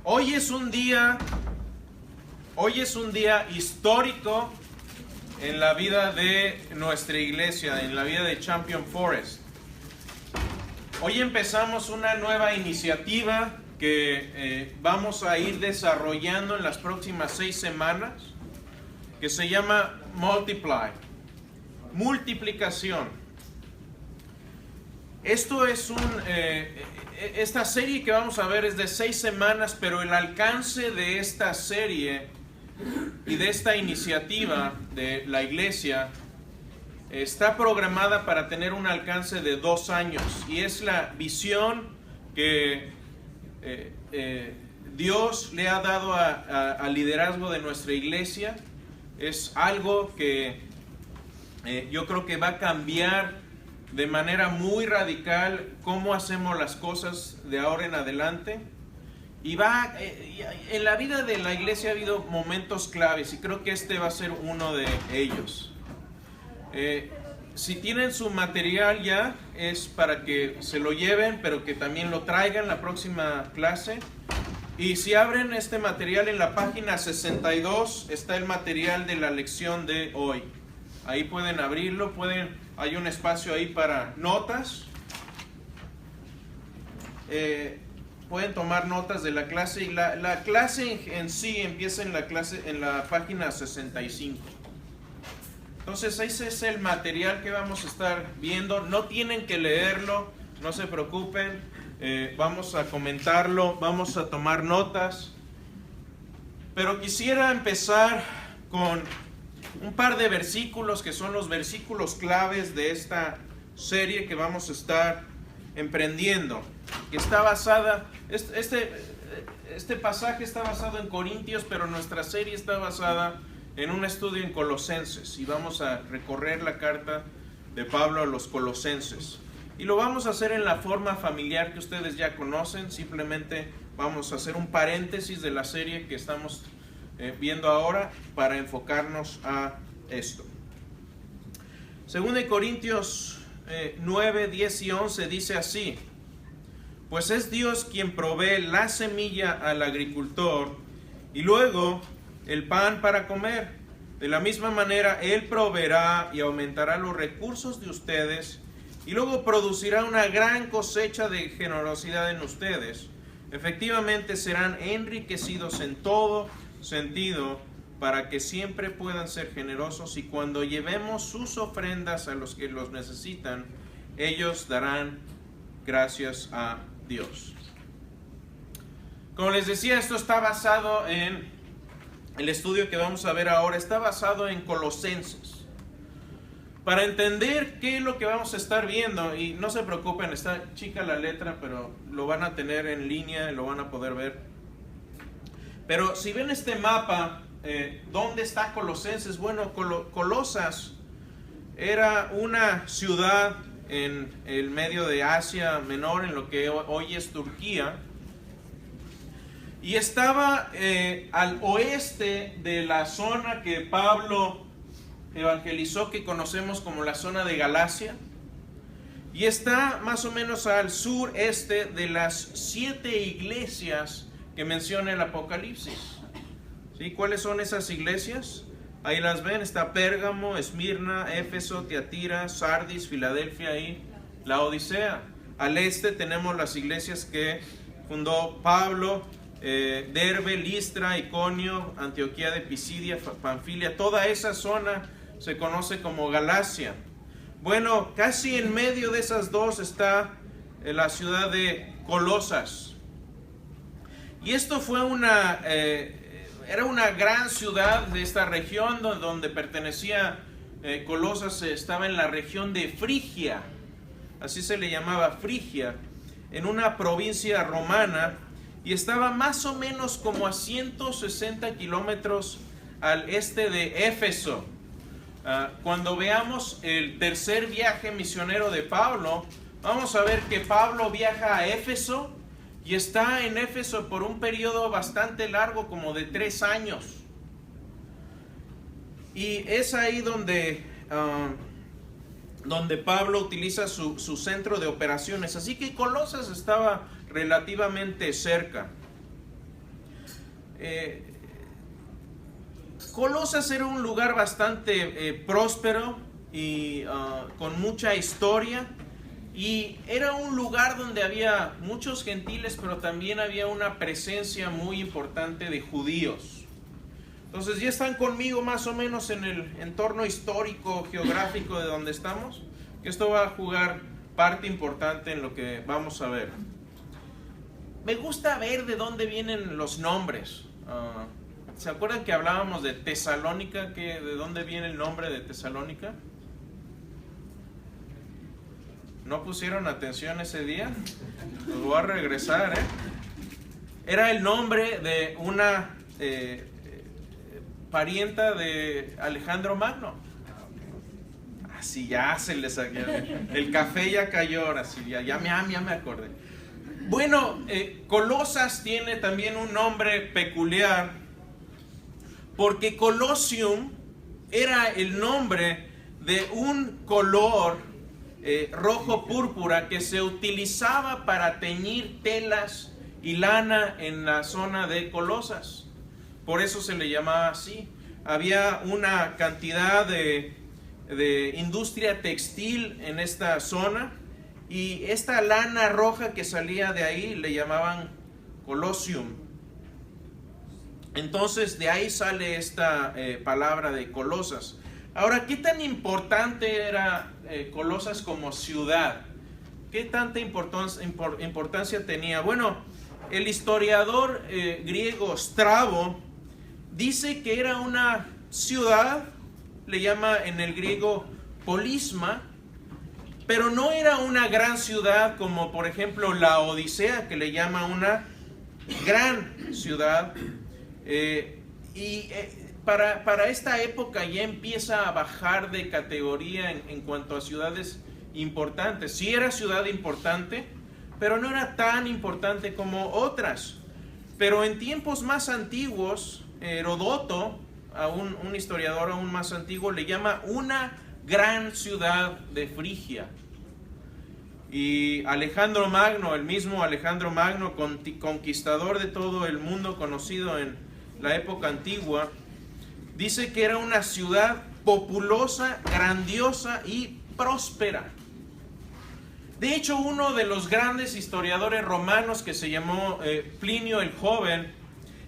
Hoy es un día histórico en la vida de nuestra iglesia, en la vida de Champion Forest. Hoy empezamos una nueva iniciativa que vamos a ir desarrollando en las próximas 6 semanas, que se llama Multiply, multiplicación. Esto es esta serie que vamos a ver es de 6 semanas, pero el alcance de esta serie y de esta iniciativa de la iglesia está programada para tener un alcance de 2 años, y es la visión que Dios le ha dado al liderazgo de nuestra iglesia. Es algo que yo creo que va a cambiar de manera muy radical cómo hacemos las cosas de ahora en adelante. Y en la vida de la iglesia ha habido momentos claves, y creo que este va a ser uno de ellos. Si tienen su material ya, es para que se lo lleven, pero que también lo traigan la próxima clase. Y si abren este material en la página 62, está el material de la lección de hoy. Ahí pueden abrirlo, hay un espacio ahí para notas. Pueden tomar notas de la clase, y la clase en sí empieza en la página 65. Entonces ese es el material que vamos a estar viendo. No tienen que leerlo, no se preocupen. Vamos a comentarlo, vamos a tomar notas. Pero quisiera empezar con un par de versículos que son los versículos claves de esta serie que vamos a estar emprendiendo, que está basada, este pasaje está basado en Corintios, pero nuestra serie está basada en un estudio en Colosenses, y vamos a recorrer la carta de Pablo a los Colosenses, y lo vamos a hacer en la forma familiar que ustedes ya conocen. Simplemente vamos a hacer un paréntesis de la serie que estamos viendo ahora para enfocarnos a esto. Según de Corintios 9, 10 y 11 dice así: pues es Dios quien provee la semilla al agricultor y luego el pan para comer. De la misma manera Él proveerá y aumentará los recursos de ustedes, y luego producirá una gran cosecha de generosidad en ustedes. Efectivamente serán enriquecidos en todo sentido, para que siempre puedan ser generosos, y cuando llevemos sus ofrendas a los que los necesitan, ellos darán gracias a Dios. Como les decía, esto está basado en el estudio que vamos a ver ahora, está basado en Colosenses. Para entender qué es lo que vamos a estar viendo, y no se preocupen, está chica la letra, pero lo van a tener en línea, lo van a poder ver. Pero si ven este mapa, ¿dónde está Colosenses? Bueno, Colosas era una ciudad en el medio de Asia Menor, en lo que hoy es Turquía, y estaba al oeste de la zona que Pablo evangelizó, que conocemos como la zona de Galacia, y está más o menos al sureste de las 7 iglesias que menciona el Apocalipsis. ¿Sí? ¿Cuáles son esas iglesias? Ahí las ven, está Pérgamo, Esmirna, Éfeso, Tiatira, Sardis, Filadelfia y Laodicea. Al este tenemos las iglesias que fundó Pablo: Derbe, Listra, Iconio, Antioquía de Pisidia, Panfilia. Toda esa zona se conoce como Galacia. Bueno, casi en medio de esas dos está la ciudad de Colosas. Y esto fue era una gran ciudad de esta región donde pertenecía Colosas. Estaba en la región de Frigia, así se le llamaba, Frigia, en una provincia romana, y estaba más o menos como a 160 kilómetros al este de Éfeso. Cuando veamos el tercer viaje misionero de Pablo, vamos a ver que Pablo viaja a Éfeso, y está en Éfeso por un periodo bastante largo, como de 3 años. Y es ahí donde Pablo utiliza su centro de operaciones. Así que Colosas estaba relativamente cerca. Colosas era un lugar bastante próspero y con mucha historia, y era un lugar donde había muchos gentiles, pero también había una presencia muy importante de judíos. Entonces, ¿ya están conmigo más o menos en el entorno histórico, geográfico de donde estamos? Que esto va a jugar parte importante en lo que vamos a ver. Me gusta ver de dónde vienen los nombres. ¿Se acuerdan que hablábamos de Tesalónica? ¿De dónde viene el nombre de Tesalónica? ¿No pusieron atención ese día? Los voy a regresar, Era el nombre de una parienta de Alejandro Magno. Así ya se les salió. El café ya cayó, ahora sí, ya me acordé. Bueno, Colosas tiene también un nombre peculiar, porque Colosium era el nombre de un color rojo púrpura que se utilizaba para teñir telas y lana en la zona de Colosas. Por eso se le llamaba así. Había una cantidad de industria textil en esta zona, y esta lana roja que salía de ahí le llamaban Colosium. Entonces de ahí sale esta palabra de Colosas. Ahora, ¿qué tan importante era Colosas como ciudad? ¿Qué tanta importancia tenía? Bueno, el historiador griego Strabo dice que era una ciudad, le llama en el griego polisma, pero no era una gran ciudad como por ejemplo la Odisea, que le llama una gran ciudad. Para esta época ya empieza a bajar de categoría en cuanto a ciudades importantes. Sí era ciudad importante, pero no era tan importante como otras. Pero en tiempos más antiguos, Heródoto, un historiador aún más antiguo, le llama una gran ciudad de Frigia. Y Alejandro Magno, el mismo Alejandro Magno, conquistador de todo el mundo conocido en la época antigua, dice que era una ciudad populosa, grandiosa y próspera. De hecho, uno de los grandes historiadores romanos, que se llamó Plinio el Joven,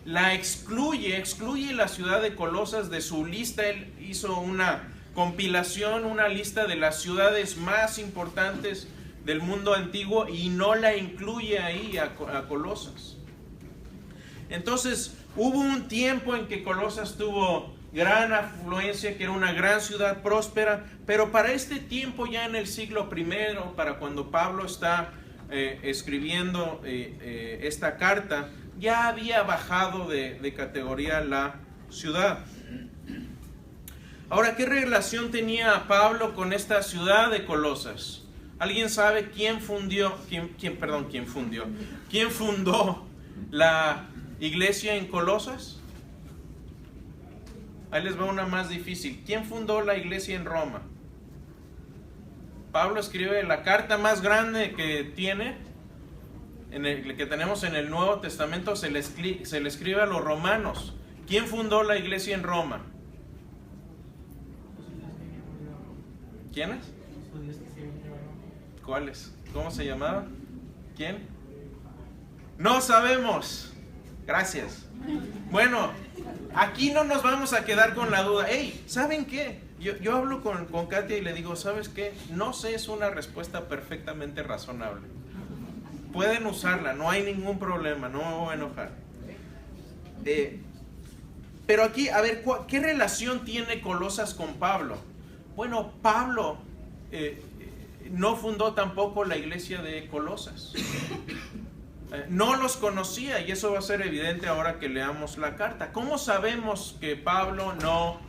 excluye la ciudad de Colosas de su lista. Él hizo una compilación, una lista de las ciudades más importantes del mundo antiguo, y no la incluye ahí a Colosas. Entonces, hubo un tiempo en que Colosas tuvo gran afluencia, que era una gran ciudad próspera, pero para este tiempo, ya en el siglo I, para cuando Pablo está escribiendo esta carta, ya había bajado de categoría la ciudad. Ahora, ¿qué relación tenía Pablo con esta ciudad de Colosas? ¿Alguien sabe quién fundó la iglesia en Colosas? Ahí les va una más difícil. ¿Quién fundó la iglesia en Roma? Pablo escribe la carta más grande que tiene, que tenemos en el Nuevo Testamento, se le escribe a los romanos. ¿Quién fundó la iglesia en Roma? ¿Quiénes? ¿Cuáles? ¿Cómo se llamaba? ¿Quién? No sabemos. Gracias. Bueno, aquí no nos vamos a quedar con la duda. Hey, ¿saben qué? Yo hablo con Katia y le digo, ¿sabes qué? No sé, es una respuesta perfectamente razonable. Pueden usarla, no hay ningún problema, no me voy a enojar. Pero aquí, a ver, ¿qué relación tiene Colosas con Pablo? Bueno, Pablo no fundó tampoco la iglesia de Colosas. No los conocía, y eso va a ser evidente ahora que leamos la carta. ¿Cómo sabemos que Pablo no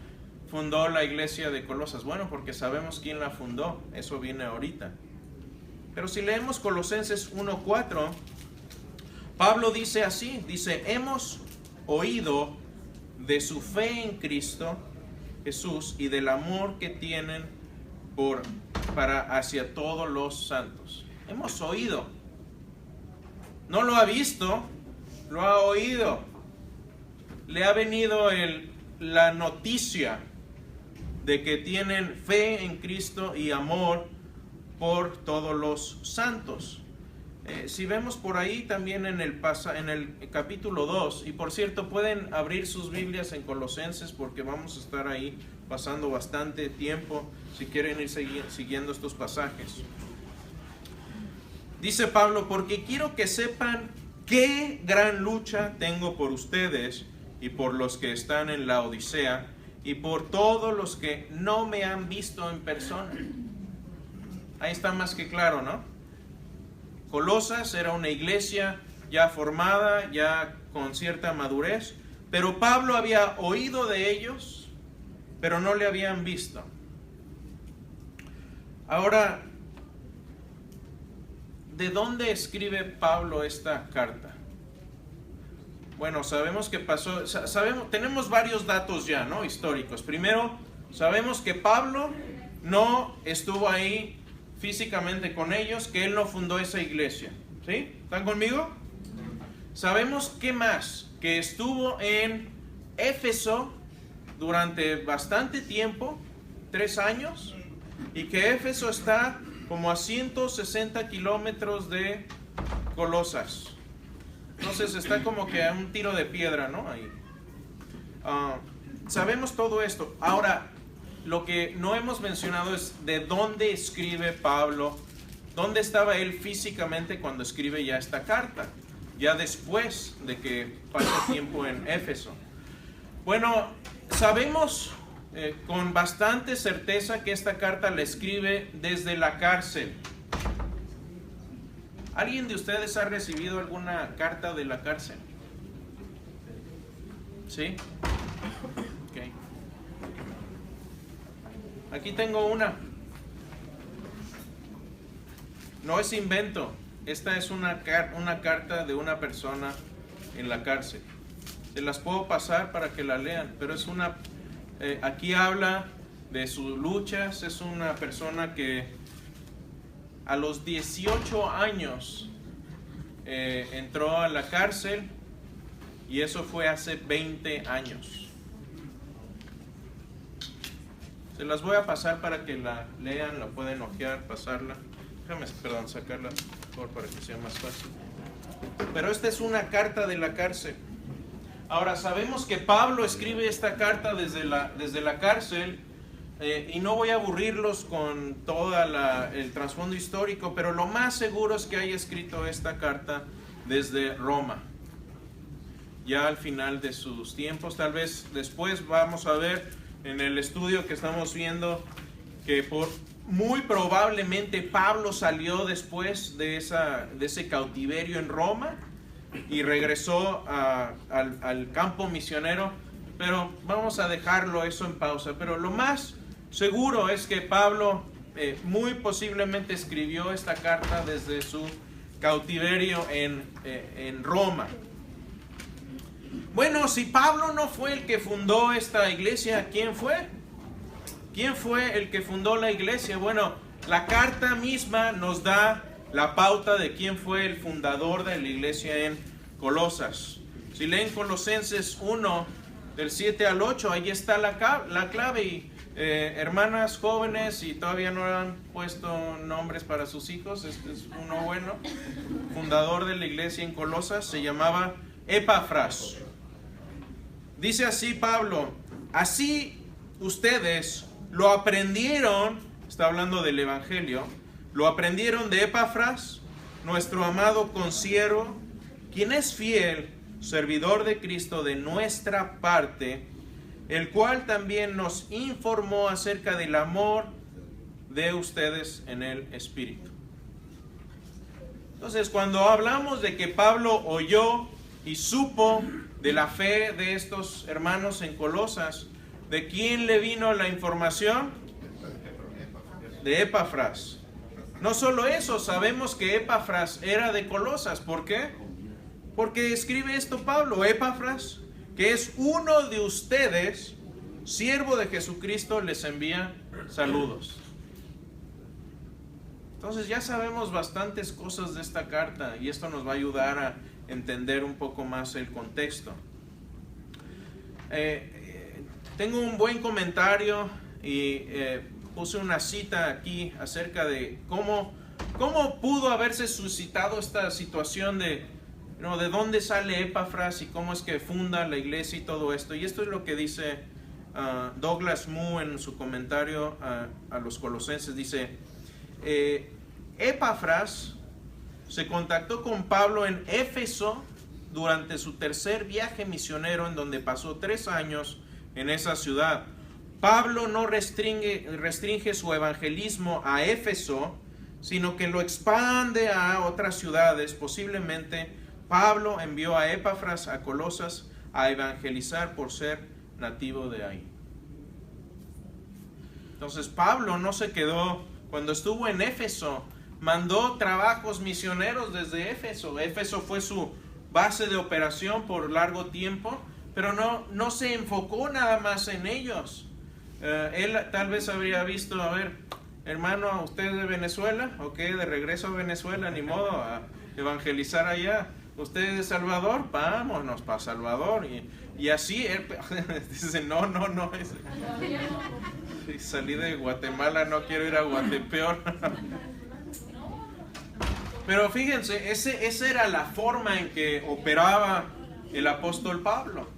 fundó la iglesia de Colosas? Bueno, porque sabemos quién la fundó, eso viene ahorita. Pero si leemos Colosenses 1:4, Pablo dice así, dice, hemos oído de su fe en Cristo Jesús y del amor que tienen hacia todos los santos. Hemos oído. No lo ha visto, lo ha oído. le ha venido la noticia de que tienen fe en Cristo y amor por todos los santos. Si vemos por ahí también en el capítulo 2, y por cierto pueden abrir sus Biblias en Colosenses porque vamos a estar ahí pasando bastante tiempo si quieren ir siguiendo estos pasajes. Dice Pablo: porque quiero que sepan qué gran lucha tengo por ustedes y por los que están en la Odisea y por todos los que no me han visto en persona. Ahí está más que claro, ¿no? Colosas era una iglesia ya formada, ya con cierta madurez, pero Pablo había oído de ellos, pero no le habían visto. Ahora, ¿de dónde escribe Pablo esta carta? Bueno, sabemos que pasó, tenemos varios datos ya, ¿no? Históricos. Primero, sabemos que Pablo no estuvo ahí físicamente con ellos, que él no fundó esa iglesia. ¿Sí? ¿Están conmigo? Sabemos que más, que estuvo en Éfeso durante bastante tiempo, 3 años, y que Éfeso está como a 160 kilómetros de Colosas. Entonces está como que a un tiro de piedra, ¿no? Ahí. Sabemos todo esto. Ahora, lo que no hemos mencionado es de dónde escribe Pablo, dónde estaba él físicamente cuando escribe ya esta carta, ya después de que pasa tiempo en Éfeso. Bueno, sabemos con bastante certeza que esta carta la escribe desde la cárcel. ¿Alguien de ustedes ha recibido alguna carta de la cárcel? ¿Sí? Ok. Aquí tengo una. No es invento. Esta es una carta de una persona en la cárcel. Se las puedo pasar para que la lean, pero es una... aquí habla de sus luchas. Es una persona que a los 18 años entró a la cárcel, y eso fue hace 20 años. Se las voy a pasar para que la lean, la pueden ojear, pasarla. Déjame, sacarla mejor para que sea más fácil. Pero esta es una carta de la cárcel. Ahora, sabemos que Pablo escribe esta carta desde la cárcel, y no voy a aburrirlos con todo el trasfondo histórico, pero lo más seguro es que haya escrito esta carta desde Roma, ya al final de sus tiempos. Tal vez después vamos a ver en el estudio que estamos viendo que muy probablemente Pablo salió después de ese cautiverio en Roma y regresó al campo misionero, pero vamos a dejarlo eso en pausa. Pero lo más seguro es que Pablo muy posiblemente escribió esta carta desde su cautiverio en Roma. Bueno, si Pablo no fue el que fundó esta iglesia, ¿quién fue? ¿Quién fue el que fundó la iglesia? Bueno, la carta misma nos da la pauta de quién fue el fundador de la iglesia en Colosas. Si leen Colosenses 1, del 7 al 8, ahí está la clave. Y hermanas jóvenes, y todavía no han puesto nombres para sus hijos, este es uno bueno. Fundador de la iglesia en Colosas se llamaba Epafras. Dice así Pablo: así ustedes lo aprendieron, está hablando del evangelio, lo aprendieron de Epafras, nuestro amado consiervo, quien es fiel, servidor de Cristo de nuestra parte, el cual también nos informó acerca del amor de ustedes en el Espíritu. Entonces, cuando hablamos de que Pablo oyó y supo de la fe de estos hermanos en Colosas, ¿de quién le vino la información? De Epafras. No solo eso, sabemos que Epafras era de Colosas. ¿Por qué? Porque escribe esto Pablo: Epafras, que es uno de ustedes, siervo de Jesucristo, les envía saludos. Entonces ya sabemos bastantes cosas de esta carta, y esto nos va a ayudar a entender un poco más el contexto. tengo un buen comentario y puse una cita aquí acerca de cómo pudo haberse suscitado esta situación de dónde sale Epafras y cómo es que funda la iglesia y todo esto. Y esto es lo que dice Douglas Moo en su comentario a los Colosenses. Dice, Epafras se contactó con Pablo en Éfeso durante su tercer viaje misionero, en donde pasó 3 años en esa ciudad. Pablo no restringe su evangelismo a Éfeso, sino que lo expande a otras ciudades. Posiblemente Pablo envió a Epafras a Colosas a evangelizar por ser nativo de ahí. Entonces Pablo no se quedó, cuando estuvo en Éfeso, mandó trabajos misioneros desde Éfeso. Éfeso fue su base de operación por largo tiempo, pero no se enfocó nada más en ellos. Él tal vez habría visto, a ver, hermano, ¿usted es de Venezuela? Ok, de regreso a Venezuela, ni modo, a evangelizar allá. ¿Usted es de Salvador? Vámonos para Salvador. Y así, él dice, no. Salí de Guatemala, no quiero ir a Guatepeor. Pero fíjense, esa era la forma en que operaba el apóstol Pablo.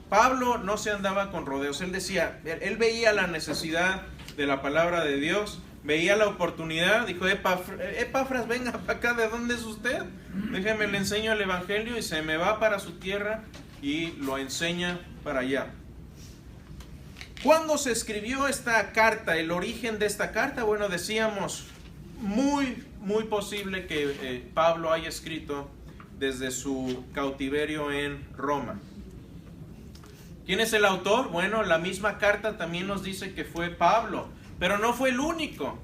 Pablo no se andaba con rodeos. Él decía, él veía la necesidad de la palabra de Dios, veía la oportunidad, dijo, Epafras, venga para acá, ¿de dónde es usted? Déjeme, le enseño el evangelio, y se me va para su tierra y lo enseña para allá. ¿Cuándo se escribió esta carta? El origen de esta carta, bueno, decíamos, muy posible que Pablo haya escrito desde su cautiverio en Roma. ¿Quién es el autor? Bueno, la misma carta también nos dice que fue Pablo, pero no fue el único.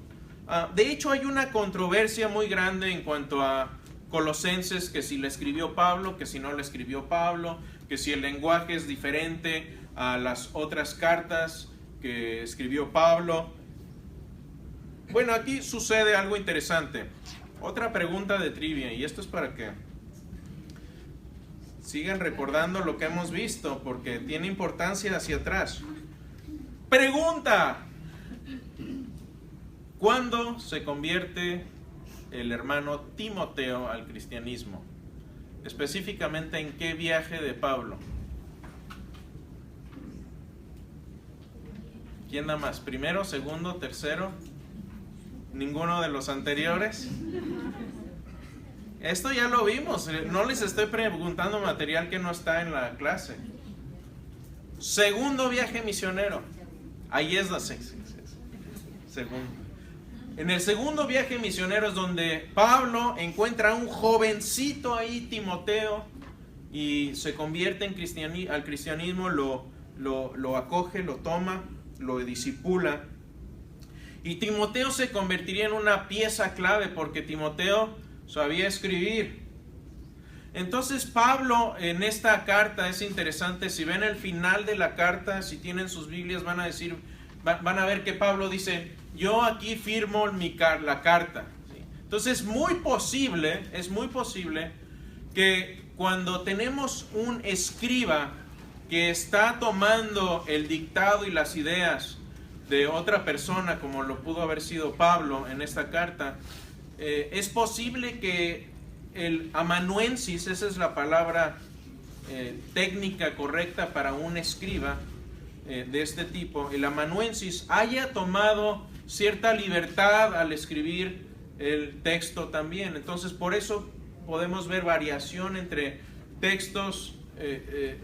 De hecho, hay una controversia muy grande en cuanto a Colosenses, que si le escribió Pablo, que si no le escribió Pablo, que si el lenguaje es diferente a las otras cartas que escribió Pablo. Bueno, aquí sucede algo interesante. Otra pregunta de trivia, y esto es para que sigan recordando lo que hemos visto, porque tiene importancia hacia atrás. Pregunta: ¿cuándo se convierte el hermano Timoteo al cristianismo? Específicamente, ¿en qué viaje de Pablo? ¿Quién da más? ¿Primero, segundo, tercero? ¿Ninguno de los anteriores? Esto ya lo vimos, no les estoy preguntando material que no está en la clase. Segundo viaje misionero. Ahí es la segundo. En el segundo viaje misionero es donde Pablo encuentra a un jovencito ahí, Timoteo, y se convierte al cristianismo, lo acoge, lo toma, lo discipula. Y Timoteo se convertiría en una pieza clave, porque Timoteo sabía escribir. Entonces Pablo, en esta carta, es interesante, si ven el final de la carta, si tienen sus Biblias, van a ver que Pablo dice, yo aquí firmo la carta. Entonces es muy posible que cuando tenemos un escriba que está tomando el dictado y las ideas de otra persona, como lo pudo haber sido Pablo en esta carta, es posible que el amanuensis, esa es la palabra técnica correcta para un escriba de este tipo, el amanuensis haya tomado cierta libertad al escribir el texto también. Entonces, por eso podemos ver variación entre textos,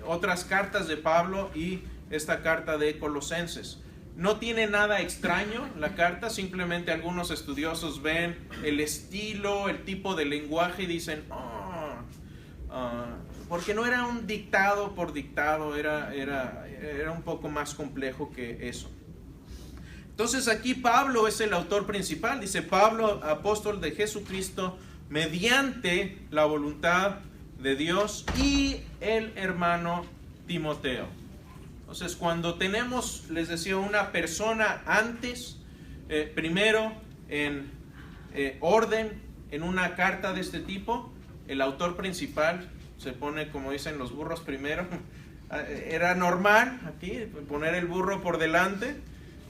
otras cartas de Pablo y esta carta de Colosenses. No tiene nada extraño la carta, simplemente algunos estudiosos ven el estilo, el tipo de lenguaje y dicen, porque no era un dictado por dictado, era un poco más complejo que eso. Entonces aquí Pablo es el autor principal, dice Pablo, apóstol de Jesucristo, mediante la voluntad de Dios, y el hermano Timoteo. Entonces, cuando tenemos, les decía, una persona antes, primero en orden, en una carta de este tipo, el autor principal se pone, como dicen los burros primero, era normal aquí poner el burro por delante,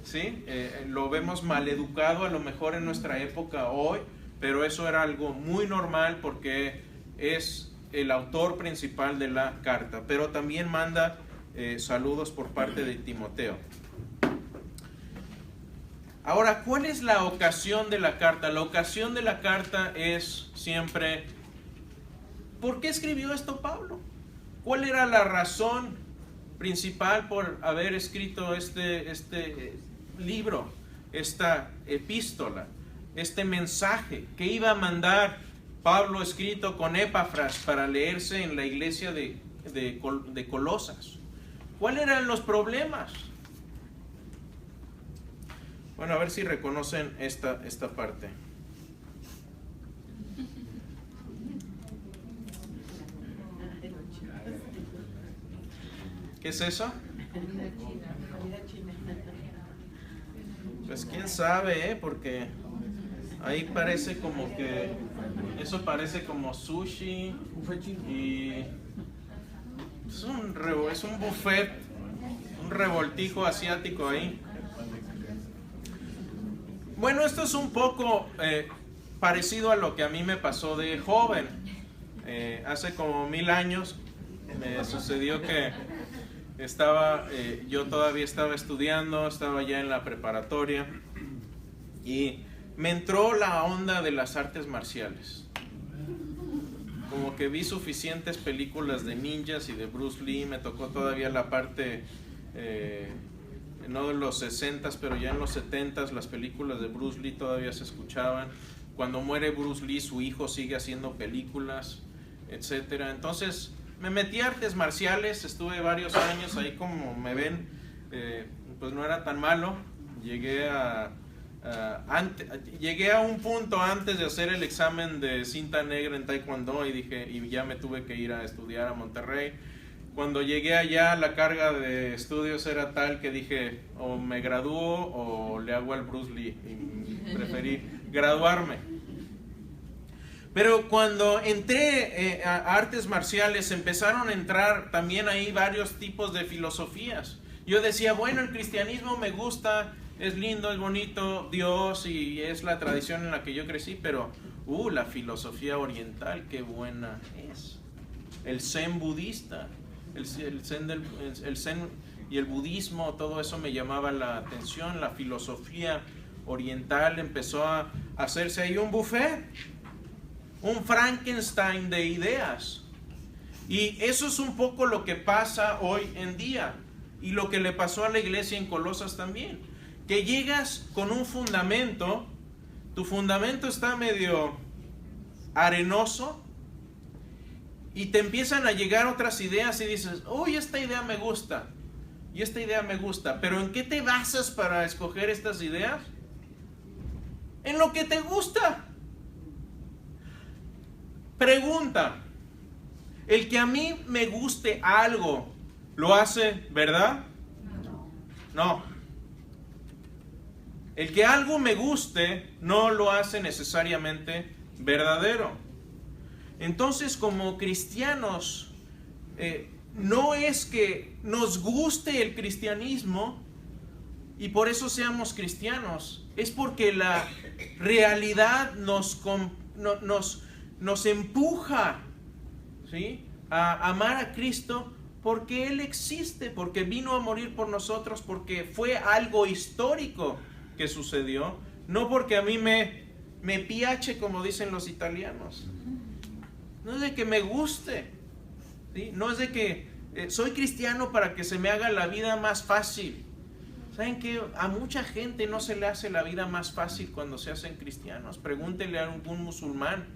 ¿sí? Lo vemos maleducado a lo mejor en nuestra época hoy, pero eso era algo muy normal porque es el autor principal de la carta, pero también manda saludos por parte de Timoteo. Ahora, ¿cuál es la ocasión de la carta? La ocasión de la carta es siempre, ¿por qué escribió esto Pablo? ¿Cuál era la razón principal por haber escrito este libro, esta epístola, este mensaje que iba a mandar Pablo escrito con Epafras para leerse en la iglesia de Colosas? ¿Cuáles eran los problemas? Bueno, a ver si reconocen esta parte. ¿Qué es eso? Pues quién sabe, porque ahí parece como que eso parece como sushi y es un buffet, un revoltijo asiático ahí. Bueno, esto es un poco parecido a lo que a mí me pasó de joven. Hace como 1000 años me sucedió que yo todavía estaba estudiando, estaba ya en la preparatoria y me entró la onda de las artes marciales. Como que vi suficientes películas de ninjas y de Bruce Lee, me tocó todavía la parte, no de los 60s, pero ya en los 70s las películas de Bruce Lee todavía se escuchaban. Cuando muere Bruce Lee, su hijo sigue haciendo películas, etcétera. Entonces me metí a artes marciales, estuve varios años ahí, como me ven, pues no era tan malo. Llegué a un punto antes de hacer el examen de cinta negra en Taekwondo y ya me tuve que ir a estudiar a Monterrey. Cuando llegué allá, la carga de estudios era tal que dije, o me gradúo o le hago al Bruce Lee, y preferí graduarme. Pero cuando entré a artes marciales, empezaron a entrar también ahí varios tipos de filosofías. Yo decía, bueno, el cristianismo me gusta, es lindo, es bonito, Dios, y es la tradición en la que yo crecí, pero la filosofía oriental, qué buena es. El zen budista, el zen y el budismo, todo eso me llamaba la atención. La filosofía oriental empezó a hacerse ahí un buffet, un Frankenstein de ideas. Y eso es un poco lo que pasa hoy en día y lo que le pasó a la iglesia en Colosas también, que llegas con un fundamento, tu fundamento está medio arenoso y te empiezan a llegar otras ideas y dices, uy, esta idea me gusta y esta idea me gusta, pero ¿en qué te basas para escoger estas ideas? En lo que te gusta. Pregunta, ¿el que a mí me guste algo lo hace verdad? No. El que algo me guste no lo hace necesariamente verdadero. Entonces, como cristianos, no es que nos guste el cristianismo y por eso seamos cristianos, es porque la realidad nos empuja, ¿sí?, a amar a Cristo porque Él existe, porque vino a morir por nosotros, porque fue algo histórico que sucedió, no porque a mí me piace, como dicen los italianos. No es de que me guste, ¿sí? No es de que soy cristiano para que se me haga la vida más fácil. ¿Saben qué? A mucha gente no se le hace la vida más fácil cuando se hacen cristianos. Pregúntenle a algún musulmán.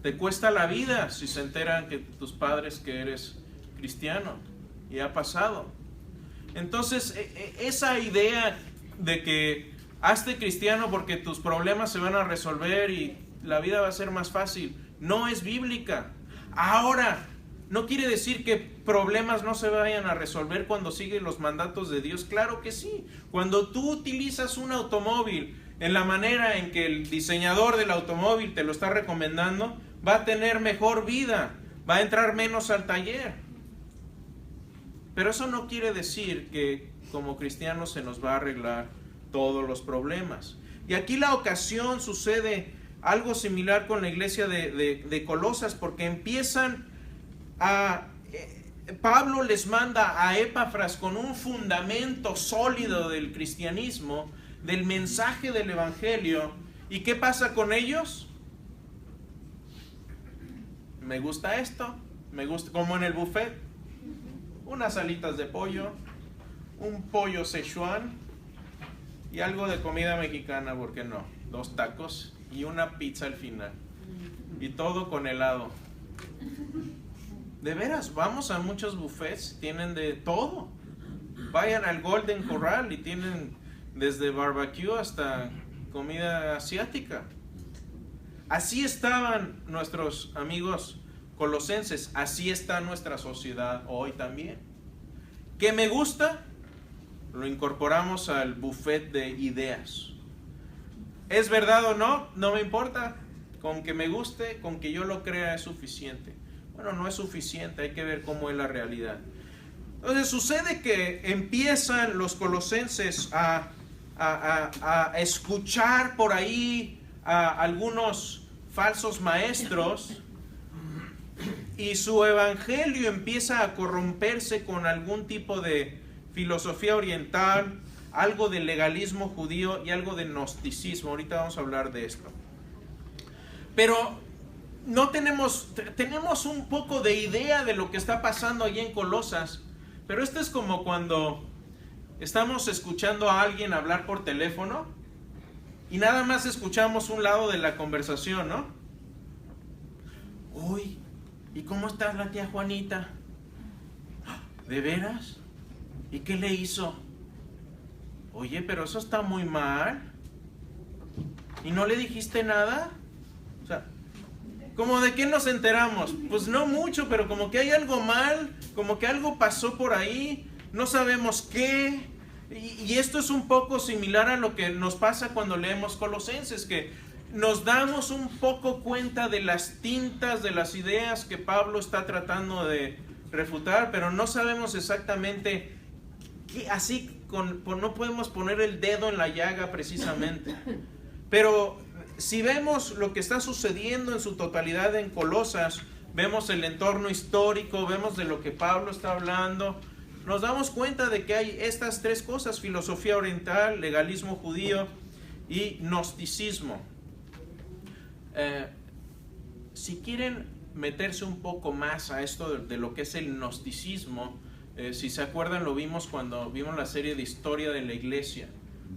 Te cuesta la vida si se enteran que tus padres que eres cristiano, y ha pasado. Entonces, esa idea de que hazte cristiano porque tus problemas se van a resolver y la vida va a ser más fácil, no es bíblica. Ahora, no quiere decir que problemas no se vayan a resolver cuando sigues los mandatos de Dios. Claro que sí. Cuando tú utilizas un automóvil en la manera en que el diseñador del automóvil te lo está recomendando, va a tener mejor vida, va a entrar menos al taller. Pero eso no quiere decir que como cristianos se nos va a arreglar todos los problemas. Y aquí la ocasión sucede algo similar con la iglesia de Colosas, porque empiezan a... Pablo les manda a Epafras con un fundamento sólido del cristianismo, del mensaje del evangelio. ¿Y qué pasa con ellos? Me gusta esto, me gusta, como en el buffet, unas alitas de pollo, un pollo Szechuan y algo de comida mexicana, ¿por qué no? 2 tacos y una pizza al final. Y todo con helado. De veras, vamos a muchos buffets, tienen de todo. Vayan al Golden Corral y tienen desde barbecue hasta comida asiática. Así estaban nuestros amigos colosenses, así está nuestra sociedad hoy también. ¿Qué me gusta? Lo incorporamos al buffet de ideas. ¿Es verdad o no? No me importa. Con que me guste, con que yo lo crea es suficiente. Bueno, no es suficiente, hay que ver cómo es la realidad. Entonces sucede que empiezan los colosenses a escuchar por ahí a algunos falsos maestros, y su evangelio empieza a corromperse con algún tipo de filosofía oriental, algo de legalismo judío y algo de gnosticismo. Ahorita vamos a hablar de esto. Pero no tenemos un poco de idea de lo que está pasando allí en Colosas, pero esto es como cuando estamos escuchando a alguien hablar por teléfono y nada más escuchamos un lado de la conversación, ¿no? Uy, ¿y cómo está la tía Juanita? ¿De veras? ¿Y qué le hizo? Oye, pero eso está muy mal. ¿Y no le dijiste nada? O sea, ¿cómo de qué nos enteramos? Pues no mucho, pero como que hay algo mal, como que algo pasó por ahí, no sabemos qué. Y esto es un poco similar a lo que nos pasa cuando leemos Colosenses, que nos damos un poco cuenta de las tintas, de las ideas que Pablo está tratando de refutar, pero no sabemos exactamente qué, no podemos poner el dedo en la llaga precisamente. Pero si vemos lo que está sucediendo en su totalidad en Colosas, vemos el entorno histórico, vemos de lo que Pablo está hablando, nos damos cuenta de que hay estas 3 cosas: filosofía oriental, legalismo judío y gnosticismo. Si quieren meterse un poco más a esto de lo que es el gnosticismo, si se acuerdan, lo vimos cuando vimos la serie de historia de la iglesia.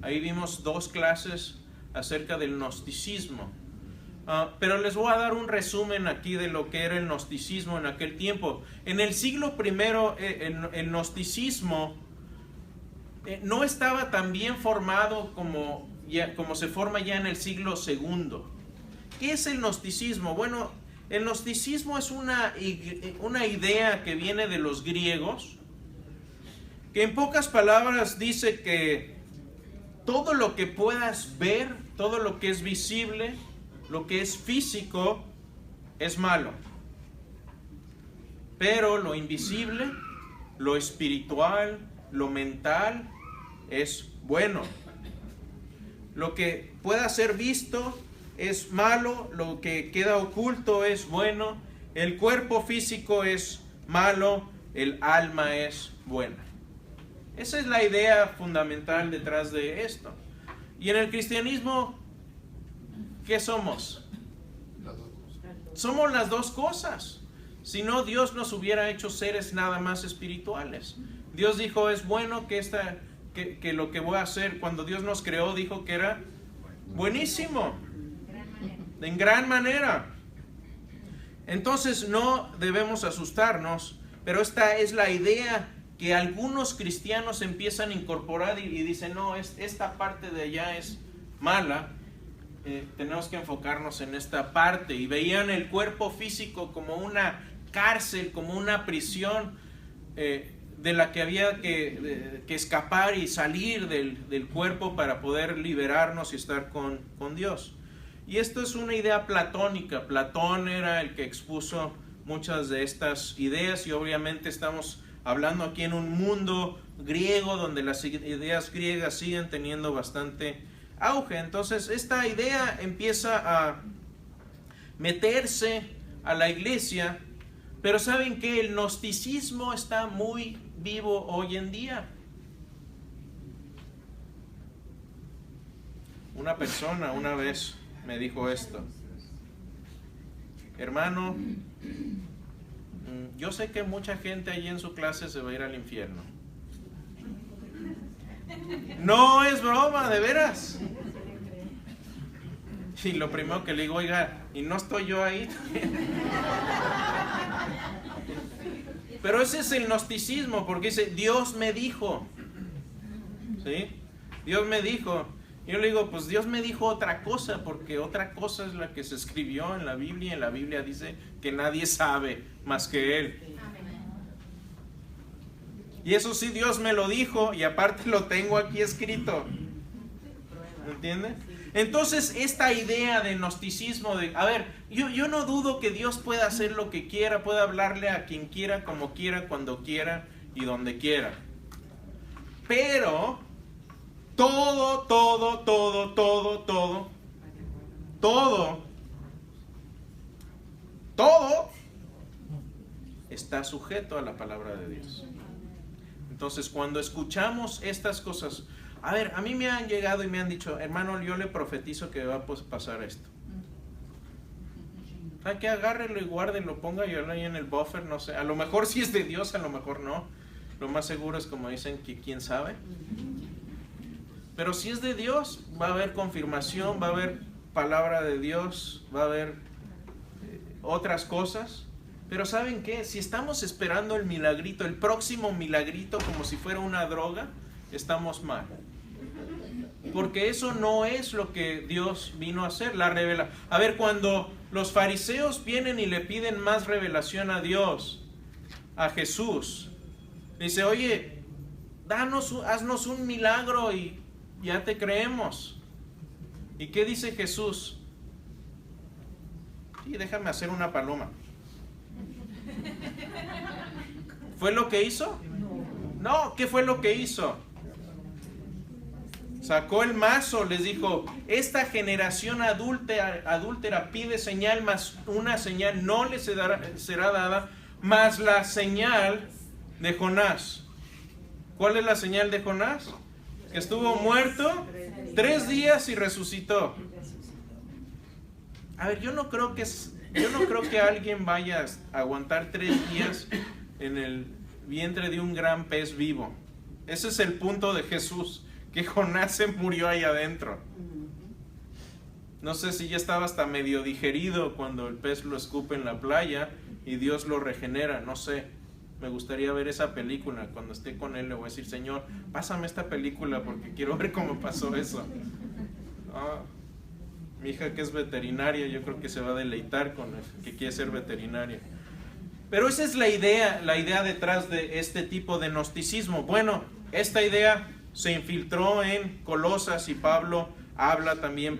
Ahí vimos 2 clases acerca del gnosticismo. Pero les voy a dar un resumen aquí de lo que era el gnosticismo en aquel tiempo. En el siglo I, el gnosticismo no estaba tan bien formado como se forma ya en el siglo II. ¿Qué es el gnosticismo? Bueno, el gnosticismo es una idea que viene de los griegos, que en pocas palabras dice que todo lo que puedas ver, todo lo que es visible, lo que es físico, es malo. Pero lo invisible, lo espiritual, lo mental, es bueno. Lo que pueda ser visto es malo, lo que queda oculto es bueno, el cuerpo físico es malo, el alma es buena. Esa es la idea fundamental detrás de esto. Y en el cristianismo, ¿qué somos? Somos las 2 cosas. Si no, Dios nos hubiera hecho seres nada más espirituales. Dios dijo, es bueno que lo que voy a hacer. Cuando Dios nos creó, dijo que era buenísimo. En gran manera. Entonces no debemos asustarnos, pero esta es la idea que algunos cristianos empiezan a incorporar y dicen, no, esta parte de allá es mala, tenemos que enfocarnos en esta parte. Y veían el cuerpo físico como una cárcel, como una prisión de la que había que escapar y salir del cuerpo para poder liberarnos y estar con Dios. Y esto es una idea platónica. Platón era el que expuso muchas de estas ideas, y obviamente estamos hablando aquí en un mundo griego donde las ideas griegas siguen teniendo bastante auge. Entonces esta idea empieza a meterse a la iglesia, pero ¿saben qué? El gnosticismo está muy vivo hoy en día. Una persona una vez me dijo esto: hermano, yo sé que mucha gente allí en su clase se va a ir al infierno. No es broma, de veras. Y lo primero que le digo, oiga, ¿y no estoy yo ahí? Pero ese es el gnosticismo, porque dice, Dios me dijo. ¿Sí? Dios me dijo. Yo le digo, pues Dios me dijo otra cosa, porque otra cosa es la que se escribió en la Biblia. En la Biblia dice que nadie sabe más que Él. Y eso sí, Dios me lo dijo, y aparte lo tengo aquí escrito. ¿Entiendes? Entonces, esta idea de gnosticismo, de, a ver, yo no dudo que Dios pueda hacer lo que quiera, pueda hablarle a quien quiera, como quiera, cuando quiera y donde quiera. Pero todo está sujeto a la palabra de Dios. Entonces, cuando escuchamos estas cosas, a ver, a mí me han llegado y me han dicho, hermano, yo le profetizo que va a pasar esto. Hay que agárrelo y guárdelo, póngalo ahí en el buffer, no sé. A lo mejor sí es de Dios, a lo mejor no. Lo más seguro es, como dicen, que quién sabe. Pero si es de Dios, va a haber confirmación, va a haber palabra de Dios, va a haber otras cosas. Pero ¿saben qué? Si estamos esperando el milagrito, el próximo milagrito, como si fuera una droga, estamos mal. Porque eso no es lo que Dios vino a hacer, la revelación. A ver, cuando los fariseos vienen y le piden más revelación a Dios, a Jesús, dice, oye, haznos un milagro y ya te creemos. ¿Y qué dice Jesús? Sí, déjame hacer una paloma. ¿Fue lo que hizo? No, ¿qué fue lo que hizo? Sacó el mazo, les dijo, esta generación adúltera pide señal, mas una señal no le será dada, mas la señal de Jonás. ¿Cuál es la señal de Jonás? Que estuvo muerto 3 días y resucitó. A ver, yo no creo que alguien vaya a aguantar 3 días en el vientre de un gran pez vivo. Ese es el punto de Jesús, que Jonás se murió ahí adentro. No sé si ya estaba hasta medio digerido cuando el pez lo escupe en la playa y Dios lo regenera, no sé. Me gustaría ver esa película. Cuando esté con él le voy a decir, Señor, pásame esta película porque quiero ver cómo pasó eso. Mi hija, que es veterinaria, yo creo que se va a deleitar con eso, que quiere ser veterinaria. Pero esa es la idea detrás de este tipo de gnosticismo. Bueno, esta idea se infiltró en Colosas y Pablo habla también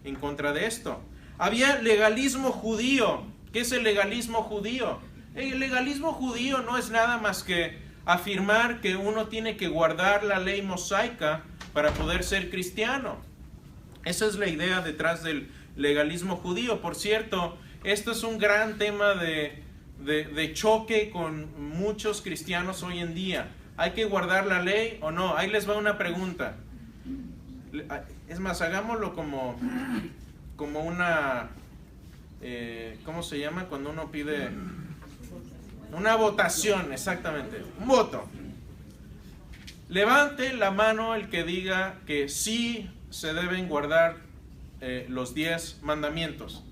en contra de esto. Había legalismo judío. ¿Qué es el legalismo judío? El legalismo judío no es nada más que afirmar que uno tiene que guardar la ley mosaica para poder ser cristiano. Esa es la idea detrás del legalismo judío. Por cierto, esto es un gran tema de choque con muchos cristianos hoy en día. ¿Hay que guardar la ley o no? Ahí les va una pregunta. Es más, hagámoslo como una... ¿cómo se llama? Cuando uno pide... Una votación, exactamente. Un voto. Levante la mano el que diga que sí se deben guardar los 10 mandamientos.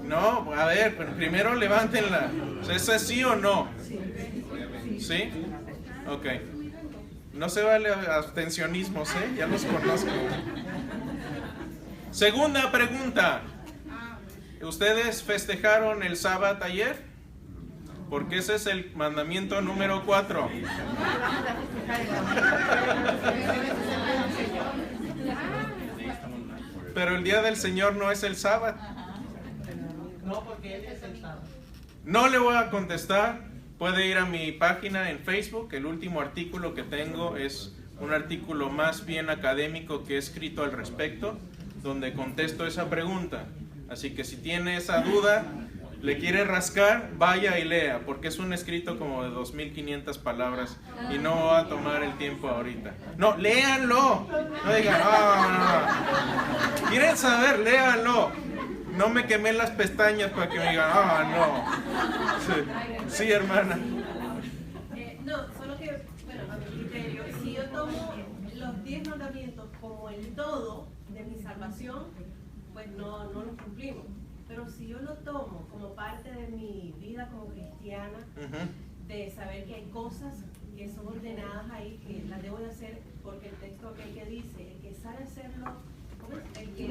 No, a ver, pero primero levántenla. ¿Es sí o no? ¿Sí? Ok. No se vale abstencionismos, ¿eh? Ya los conozco. Segunda pregunta. ¿Ustedes festejaron el sábado ayer? porque ese es el mandamiento número 4. Pero el día del Señor no es el sábado. No, porque Él es el sábado. No le voy a contestar. Puede ir a mi página en Facebook. El último artículo que tengo es un artículo más bien académico que he escrito al respecto, donde contesto esa pregunta. Así que si tiene esa duda, le quiere rascar, vaya y lea, porque es un escrito como de 2500 palabras y no va a tomar el tiempo ahorita. No, léanlo. No digan, no. ¿Quieren saber? Léanlo. No me quemé las pestañas para que me digan, no. Sí, hermana. No, solo que, bueno, a mi criterio, si yo tomo los 10 mandamientos como el todo de mi salvación, pues no los cumplimos. Pero si yo lo tomo como parte de mi vida como cristiana, de saber que hay cosas que son ordenadas ahí, que las debo de hacer, porque el texto que dice, el que sabe hacerlo, el que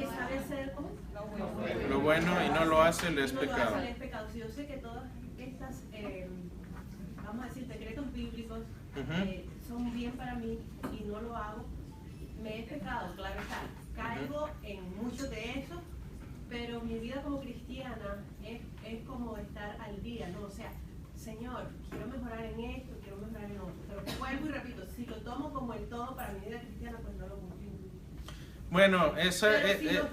sabe hacer lo bueno y no lo hace, le es pecado. Si yo sé que todas estas, vamos a decir, decretos bíblicos son bien para mí y no lo hago, me es pecado, claro está. Caigo en mucho de eso, pero mi vida como cristiana es como estar al día, ¿no? O sea, Señor, quiero mejorar en esto, quiero mejorar en otro. Pero vuelvo y repito, si lo tomo como el todo para mi vida cristiana, pues no lo cumplo. Bueno, eso si lo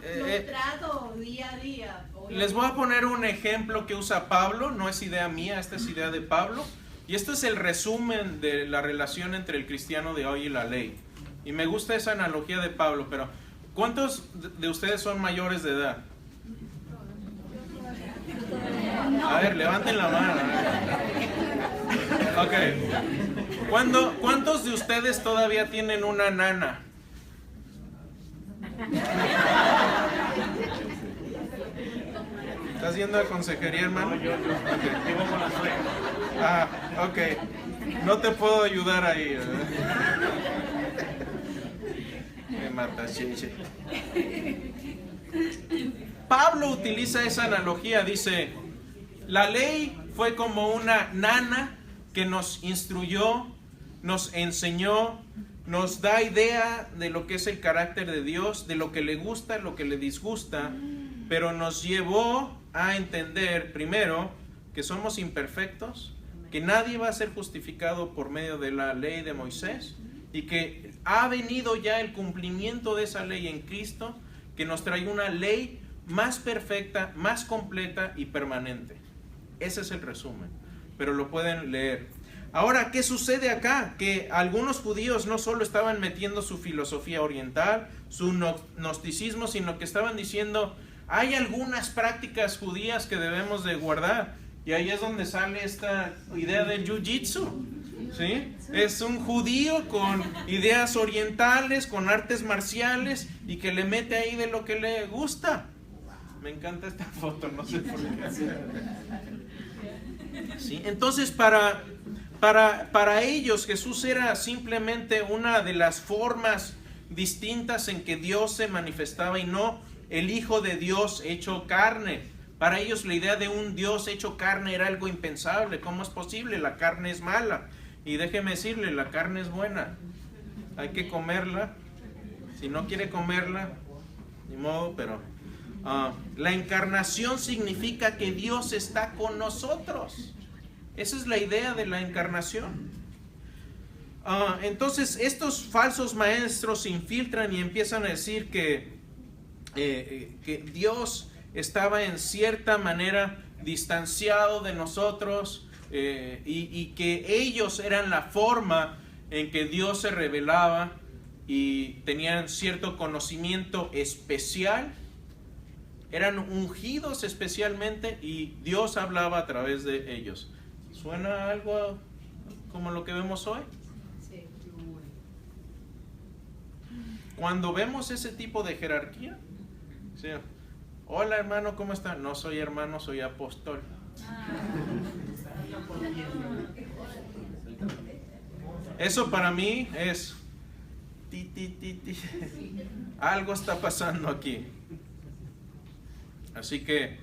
trato día a día. Les voy a poner un ejemplo que usa Pablo, no es idea mía, esta es idea de Pablo. Y este es el resumen de la relación entre el cristiano de hoy y la ley. Y me gusta esa analogía de Pablo, pero ¿cuántos de ustedes son mayores de edad? A ver, levanten la mano. Ok. ¿Cuántos de ustedes todavía tienen una nana? ¿Estás yendo a consejería, hermano? Yo vivo con la suegra. Ok. No te puedo ayudar ahí, ¿verdad? Me mata, chiche. Pablo utiliza esa analogía, dice, la ley fue como una nana que nos instruyó, nos enseñó, nos da idea de lo que es el carácter de Dios, de lo que le gusta, lo que le disgusta, pero nos llevó a entender primero que somos imperfectos, que nadie va a ser justificado por medio de la ley de Moisés y que ha venido ya el cumplimiento de esa ley en Cristo, que nos trae una ley más perfecta, más completa y permanente. Ese es el resumen, pero lo pueden leer. Ahora, ¿qué sucede acá? Que algunos judíos no solo estaban metiendo su filosofía oriental, su gnosticismo, sino que estaban diciendo, hay algunas prácticas judías que debemos de guardar. Y ahí es donde sale esta idea del jiu-jitsu. ¿Sí? Es un judío con ideas orientales, con artes marciales y que le mete ahí de lo que le gusta. Me encanta esta foto, no sé por qué. ¿Sí? Entonces, para ellos Jesús era simplemente una de las formas distintas en que Dios se manifestaba y no el Hijo de Dios hecho carne. Para ellos la idea de un Dios hecho carne era algo impensable. ¿Cómo es posible? La carne es mala. Y déjeme decirle, la carne es buena. Hay que comerla. Si no quiere comerla, ni modo, pero la encarnación significa que Dios está con nosotros. Esa es la idea de la encarnación. Entonces estos falsos maestros se infiltran y empiezan a decir que Dios estaba en cierta manera distanciado de nosotros, y que ellos eran la forma en que Dios se revelaba y tenían cierto conocimiento especial, eran ungidos especialmente y Dios hablaba a través de ellos. ¿Suena algo como lo que vemos hoy? Sí. Cuando vemos ese tipo de jerarquía, ¿sí? Hola hermano, ¿cómo está? No soy hermano, soy apóstol. Eso para mí es algo está pasando aquí. Así que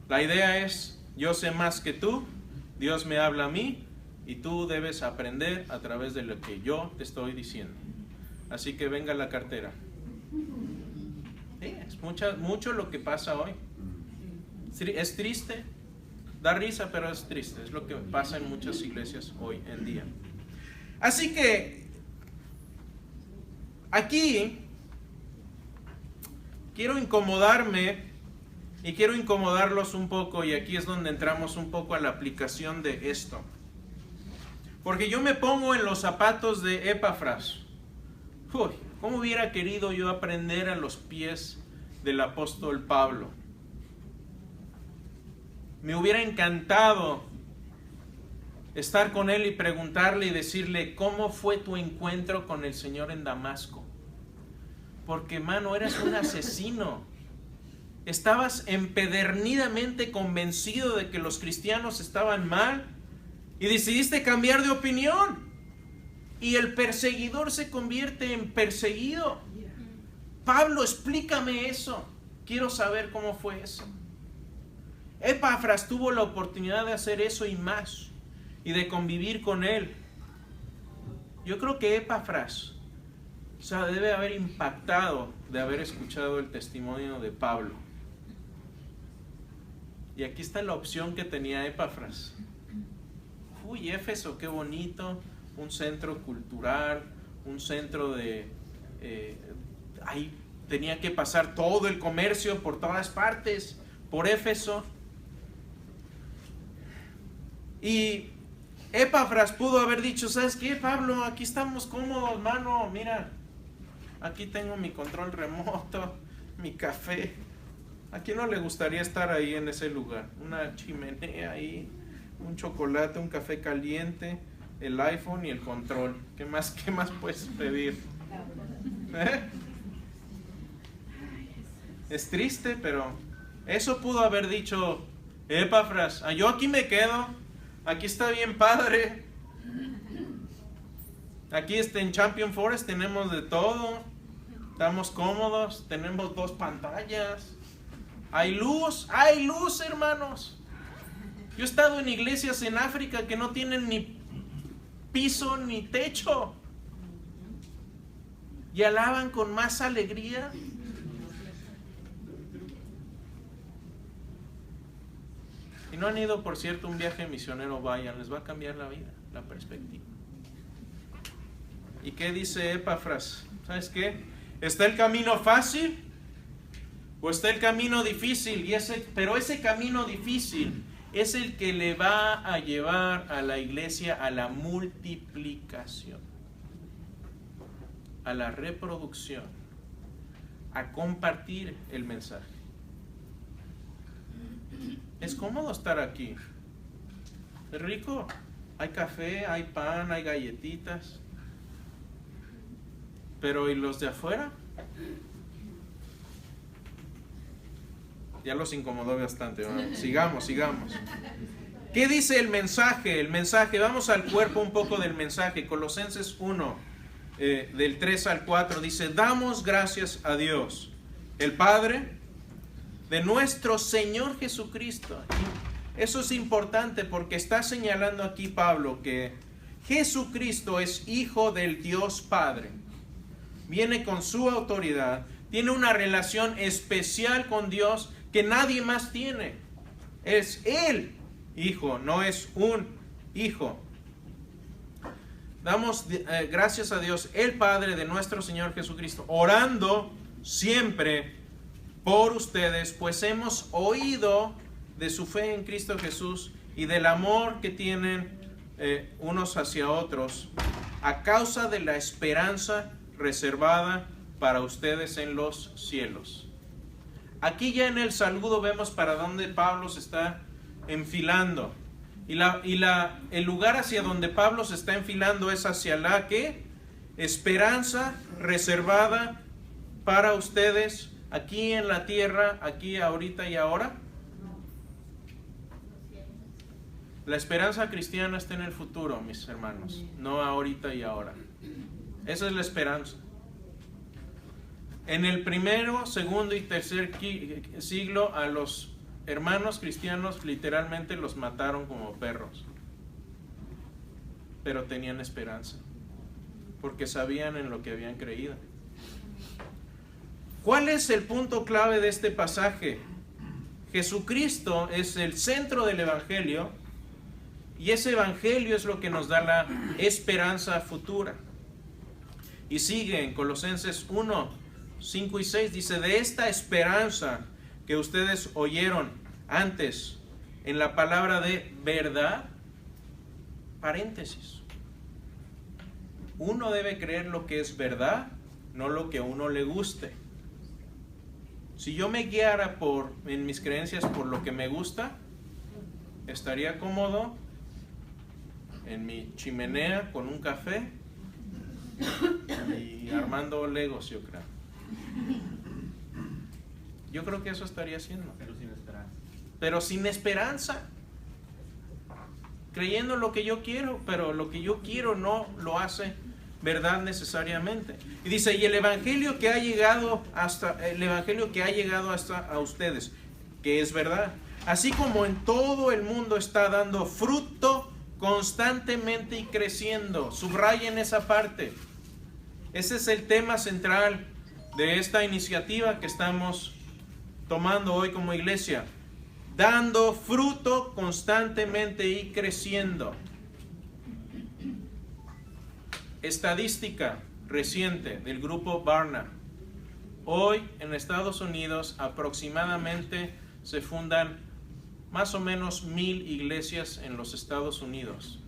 la idea es Yo sé más que tú, Dios me habla a mí y tú debes aprender a través de lo que yo te estoy diciendo. Así que venga la cartera. Sí, es mucho lo que pasa hoy. Es triste, da risa, pero es triste. Es lo que pasa en muchas iglesias hoy en día. Así que aquí quiero incomodarme y quiero incomodarlos un poco, y aquí es donde entramos un poco a la aplicación de esto. Porque yo me pongo en los zapatos de Epafras. Uy, ¿cómo hubiera querido yo aprender a los pies del apóstol Pablo? Me hubiera encantado estar con él y preguntarle y decirle, ¿cómo fue tu encuentro con el Señor en Damasco? Porque, mano, eras un asesino. Estabas empedernidamente convencido de que los cristianos estaban mal y decidiste cambiar de opinión. Y el perseguidor se convierte en perseguido. Pablo, explícame eso. Quiero saber cómo fue eso. Epafras tuvo la oportunidad de hacer eso y más, y de convivir con él. Yo creo que Epafras, debe haber impactado de haber escuchado el testimonio de Pablo. Y aquí está la opción que tenía Epafras. Uy, Éfeso, qué bonito, un centro cultural, un centro de... ahí tenía que pasar todo el comercio por todas partes, por Éfeso. Y Epafras pudo haber dicho, ¿sabes qué, Pablo? Aquí estamos cómodos, mano, mira, aquí tengo mi control remoto, mi café. ¿A quién no le gustaría estar ahí en ese lugar? Una chimenea ahí, un chocolate, un café caliente, el iPhone y el control. ¿Qué más puedes pedir? Es triste, pero eso pudo haber dicho Epafras. Yo aquí me quedo. Aquí está bien padre. Aquí en Champion Forest tenemos de todo. Estamos cómodos. Tenemos 2 pantallas. Hay luz, hermanos. Yo he estado en iglesias en África que no tienen ni piso ni techo. Y alaban con más alegría. Si no han ido, por cierto, un viaje misionero, vayan, les va a cambiar la vida, la perspectiva. ¿Y qué dice Epafras? ¿Sabes qué? ¿Está el camino fácil o está el camino difícil? Pero ese camino difícil es el que le va a llevar a la iglesia a la multiplicación, a la reproducción, a compartir el mensaje. Es cómodo estar aquí. Es rico. Hay café, hay pan, hay galletitas. Pero ¿y los de afuera? Ya los incomodó bastante, ¿no? Sigamos. ¿Qué dice el mensaje? Vamos al cuerpo un poco del mensaje. Colosenses 1, del 3 al 4, dice, damos gracias a Dios, el Padre de nuestro Señor Jesucristo. Eso es importante porque está señalando aquí Pablo que Jesucristo es hijo del Dios Padre. Viene con su autoridad, tiene una relación especial con Dios que nadie más tiene. Es el hijo, no es un hijo. Damos gracias a Dios, el Padre de nuestro Señor Jesucristo, orando siempre por ustedes, pues hemos oído de su fe en Cristo Jesús y del amor que tienen unos hacia otros, a causa de la esperanza reservada para ustedes en los cielos. Aquí ya en el saludo vemos para dónde Pablo se está enfilando. Y el lugar hacia donde Pablo se está enfilando es hacia la ¿qué? Esperanza reservada para ustedes aquí en la tierra, aquí, ahorita y ahora. La esperanza cristiana está en el futuro, mis hermanos, no ahorita y ahora. Esa es la esperanza. En el primero, segundo y tercer siglo, a los hermanos cristianos literalmente los mataron como perros, pero tenían esperanza, porque sabían en lo que habían creído. ¿Cuál es el punto clave de este pasaje? Jesucristo es el centro del Evangelio, y ese Evangelio es lo que nos da la esperanza futura. Y sigue en Colosenses 1, 5 y 6, dice: de esta esperanza que ustedes oyeron antes en la palabra de verdad, paréntesis. Uno debe creer lo que es verdad, no lo que a uno le guste. Si yo me guiara en mis creencias por lo que me gusta, estaría cómodo en mi chimenea con un café y armando legos, yo creo. Yo creo que eso estaría haciendo. Pero sin esperanza. Pero sin esperanza. Creyendo lo que yo quiero, pero lo que yo quiero no lo hace verdad necesariamente. Y dice, y el evangelio que ha llegado hasta a ustedes, que es verdad, así como en todo el mundo está dando fruto constantemente y creciendo. Subrayen esa parte. Ese es el tema central de esta iniciativa que estamos tomando hoy como iglesia. Dando fruto constantemente y creciendo. Estadística reciente del grupo Barna. Hoy en Estados Unidos aproximadamente se fundan más o menos 1,000 iglesias en los Estados Unidos.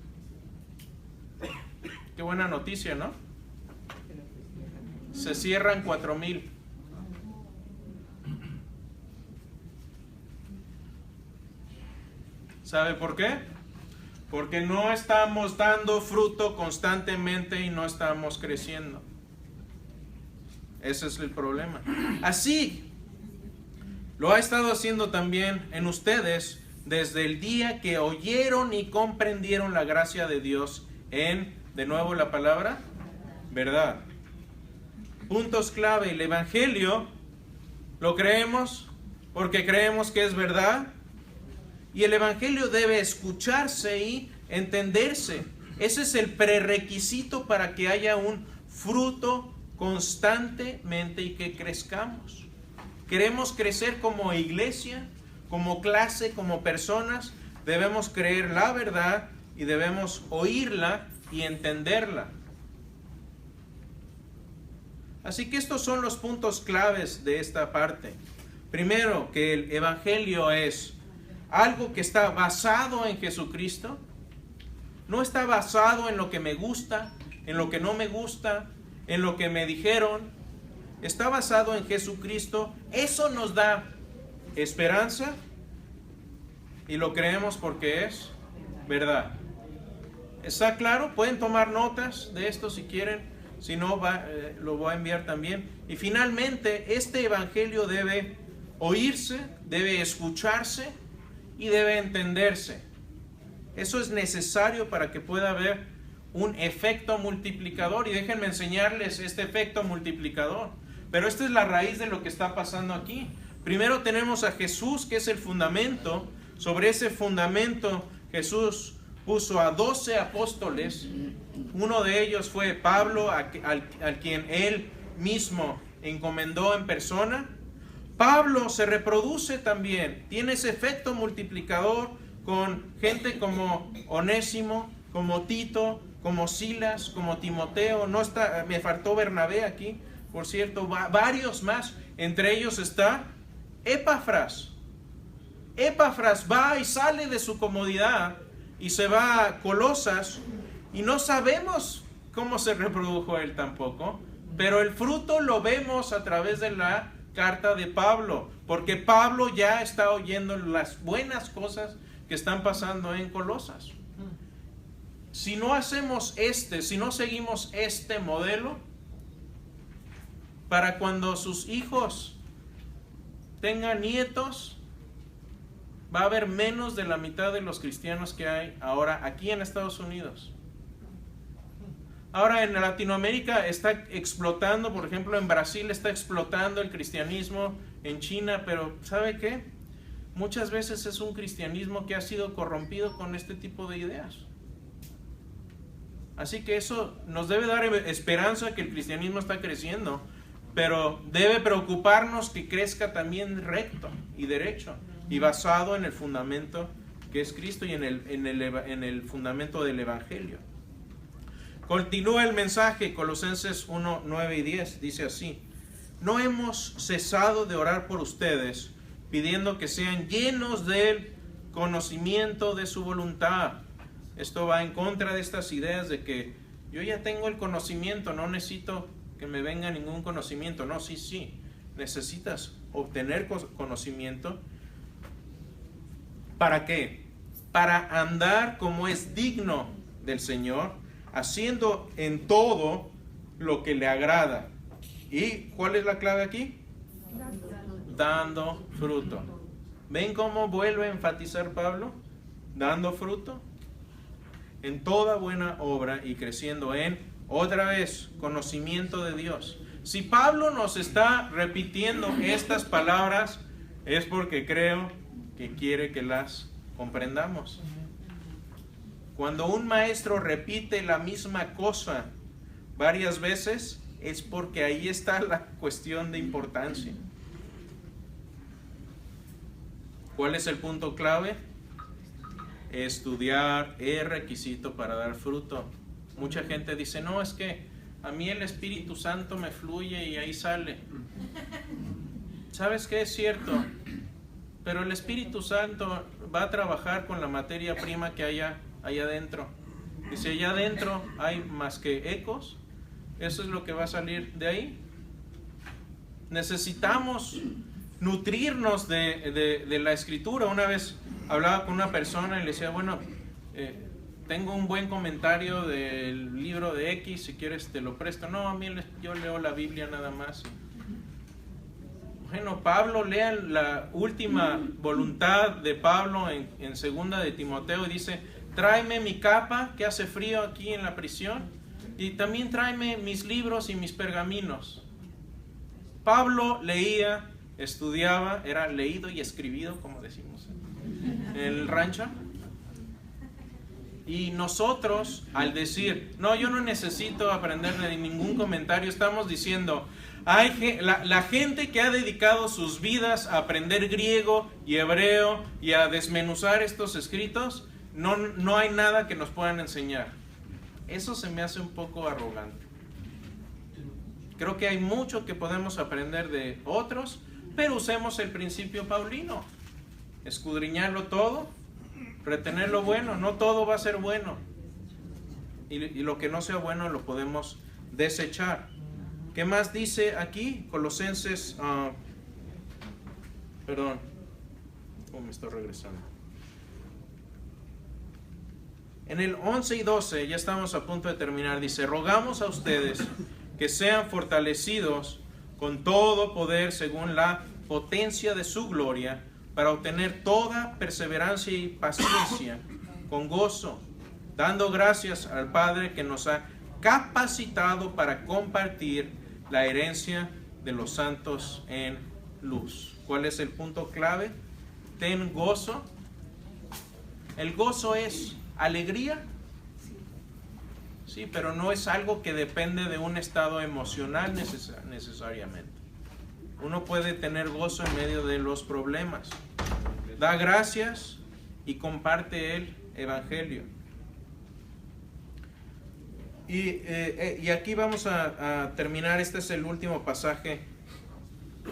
Qué buena noticia, ¿no? Se cierran 4,000. ¿Sabe por qué? Porque no estamos dando fruto constantemente y no estamos creciendo. Ese es el problema. Así lo ha estado haciendo también en ustedes desde el día que oyeron y comprendieron la gracia de Dios en, de nuevo la palabra, verdad. Puntos clave: el evangelio lo creemos porque creemos que es verdad. Y el evangelio debe escucharse y entenderse. Ese es el prerequisito para que haya un fruto constantemente y que crezcamos. Queremos crecer como iglesia, como clase, como personas. Debemos creer la verdad y debemos oírla y entenderla. Así que estos son los puntos claves de esta parte. Primero, que el evangelio es algo que está basado en Jesucristo. No está basado en lo que me gusta, en lo que no me gusta, en lo que me dijeron. Está basado en Jesucristo. Eso nos da esperanza y lo creemos porque es verdad. ¿Está claro? Pueden tomar notas de esto si quieren. Si no, lo voy a enviar también. Y finalmente, este evangelio debe oírse, debe escucharse y debe entenderse. Eso es necesario para que pueda haber un efecto multiplicador. Y déjenme enseñarles este efecto multiplicador. Pero esta es la raíz de lo que está pasando aquí. Primero tenemos a Jesús, que es el fundamento. Sobre ese fundamento Jesús puso a 12 apóstoles. Uno de ellos fue Pablo, al quien él mismo encomendó en persona. Pablo se reproduce también, tiene ese efecto multiplicador con gente como Onésimo, como Tito, como Silas, como Timoteo. Me faltó Bernabé aquí, por cierto, varios más. Entre ellos está Epafras. Epafras va y sale de su comodidad y se va a Colosas, y no sabemos cómo se reprodujo él tampoco, pero el fruto lo vemos a través de la carta de Pablo, porque Pablo ya está oyendo las buenas cosas que están pasando en Colosas. Si no hacemos si no seguimos este modelo, para cuando sus hijos tengan nietos, va a haber menos de la mitad de los cristianos que hay ahora aquí en Estados Unidos. Ahora en Latinoamérica está explotando, por ejemplo en Brasil está explotando el cristianismo, en China, pero ¿sabe qué? muchas veces es un cristianismo que ha sido corrompido con este tipo de ideas. Así que eso nos debe dar esperanza que el cristianismo está creciendo, pero debe preocuparnos que crezca también recto y derecho y basado en el fundamento que es Cristo y en el fundamento del Evangelio. Continúa el mensaje, Colosenses 1, 9 y 10, dice así: no hemos cesado de orar por ustedes, pidiendo que sean llenos del conocimiento de su voluntad. Esto va en contra de estas ideas de que yo ya tengo el conocimiento, no necesito que me venga ningún conocimiento. No, sí, necesitas obtener conocimiento. ¿Para qué? Para andar como es digno del Señor, haciendo en todo lo que le agrada. ¿Y cuál es la clave aquí? Dando fruto. ¿Ven cómo vuelve a enfatizar Pablo? Dando fruto en toda buena obra y creciendo en, otra vez, conocimiento de Dios. Si Pablo nos está repitiendo estas palabras, es porque creo que quiere que las comprendamos. Cuando un maestro repite la misma cosa varias veces, es porque ahí está la cuestión de importancia. ¿Cuál es el punto clave? Estudiar es requisito para dar fruto. Mucha gente dice, no, es que a mí el Espíritu Santo me fluye y ahí sale. ¿Sabes qué? Es cierto, pero el Espíritu Santo va a trabajar con la materia prima que haya allá adentro. Y si allá adentro hay más que ecos, eso es lo que va a salir de ahí. Necesitamos nutrirnos de la Escritura. Una vez hablaba con una persona y le decía, bueno, tengo un buen comentario del libro de X, si quieres te lo presto. No, a mí yo leo la Biblia nada más. Bueno, Pablo, lean la última voluntad de Pablo en segunda de Timoteo y dice, tráeme mi capa que hace frío aquí en la prisión y también tráeme mis libros y mis pergaminos. Pablo leía, estudiaba, era leído y escribido, como decimos en el rancho. Y nosotros, al decir, no, yo no necesito aprender de ningún comentario, estamos diciendo, la gente que ha dedicado sus vidas a aprender griego y hebreo y a desmenuzar estos escritos, no hay nada que nos puedan enseñar. Eso se me hace un poco arrogante. Creo que hay mucho que podemos aprender de otros, pero usemos el principio paulino. Escudriñarlo todo, retener lo bueno. No todo va a ser bueno. Y lo que no sea bueno lo podemos desechar. ¿Qué más dice aquí? Colosenses, me estoy regresando. En el 11 y 12, ya estamos a punto de terminar, dice, rogamos a ustedes que sean fortalecidos con todo poder según la potencia de su gloria, para obtener toda perseverancia y paciencia con gozo, dando gracias al Padre que nos ha capacitado para compartir la herencia de los santos en luz. ¿Cuál es el punto clave? Ten gozo. El gozo es alegría. Sí, pero no es algo que depende de un estado emocional necesariamente. Uno puede tener gozo en medio de los problemas. Da gracias y comparte el Evangelio. Y aquí vamos a terminar. Este es el último pasaje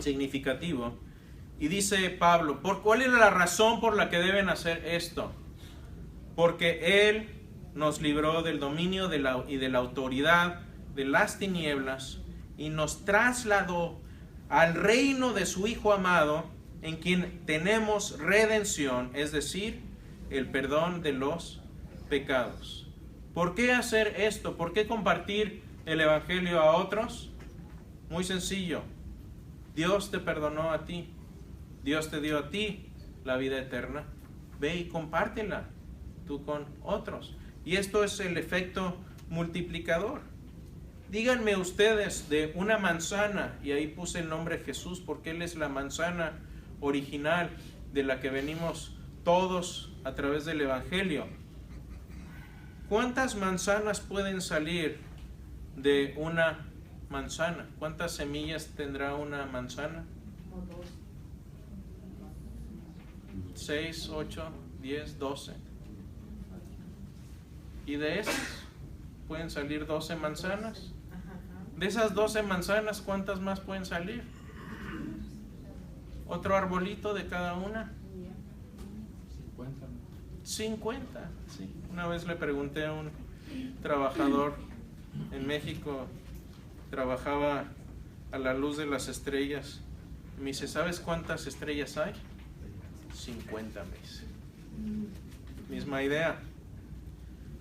significativo. Y dice Pablo, ¿cuál es la razón por la que deben hacer esto? Porque Él nos libró del dominio y de la autoridad de las tinieblas y nos trasladó al reino de su Hijo amado, en quien tenemos redención, es decir, el perdón de los pecados. ¿Por qué hacer esto? ¿Por qué compartir el Evangelio a otros? Muy sencillo. Dios te perdonó a ti. Dios te dio a ti la vida eterna. Ve y compártela tú con otros. Y esto es el efecto multiplicador. Díganme ustedes de una manzana, y ahí puse el nombre Jesús porque Él es la manzana original, de la que venimos todos a través del Evangelio. ¿Cuántas manzanas pueden salir de una manzana? ¿Cuántas semillas tendrá una manzana? 6, 8, 10, 12. Y de esas pueden salir 12 manzanas. De esas 12 manzanas, ¿cuántas más pueden salir? Otro arbolito de cada una. 50. Sí. Una vez le pregunté a un trabajador en México, trabajaba a la luz de las estrellas. Me dice, ¿sabes cuántas estrellas hay? 50 veces. Misma idea.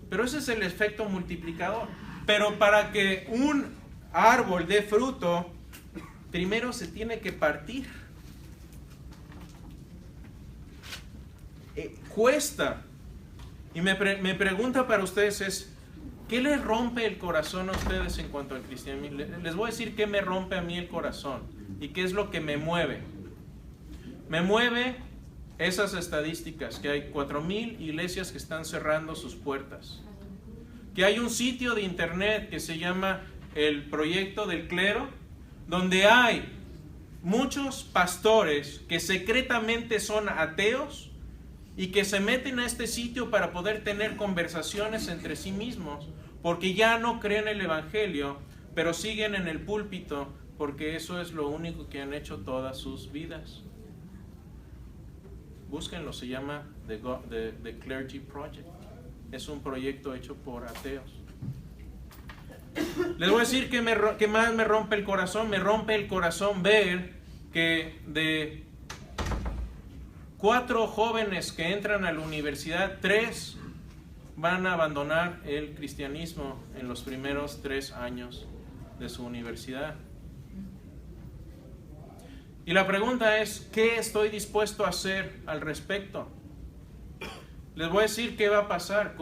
Pero ese es el efecto multiplicador. Pero para que un árbol dé fruto, primero se tiene que partir. Cuesta. Y mi pregunta para ustedes es, ¿qué les rompe el corazón a ustedes en cuanto al cristianismo? Les voy a decir qué me rompe a mí el corazón y qué es lo que me mueve. Me mueve esas estadísticas, que hay 4,000 iglesias que están cerrando sus puertas, que hay un sitio de internet que se llama el Proyecto del Clero, donde hay muchos pastores que secretamente son ateos y que se meten a este sitio para poder tener conversaciones entre sí mismos, porque ya no creen el Evangelio, pero siguen en el púlpito, porque eso es lo único que han hecho todas sus vidas. Búsquenlo, se llama The Clergy Project. Es un proyecto hecho por ateos. Les voy a decir que más me rompe el corazón. Me rompe el corazón ver que de 4 jóvenes que entran a la universidad, 3 van a abandonar el cristianismo en los primeros 3 años de su universidad. Y la pregunta es, ¿qué estoy dispuesto a hacer al respecto? Les voy a decir qué va a pasar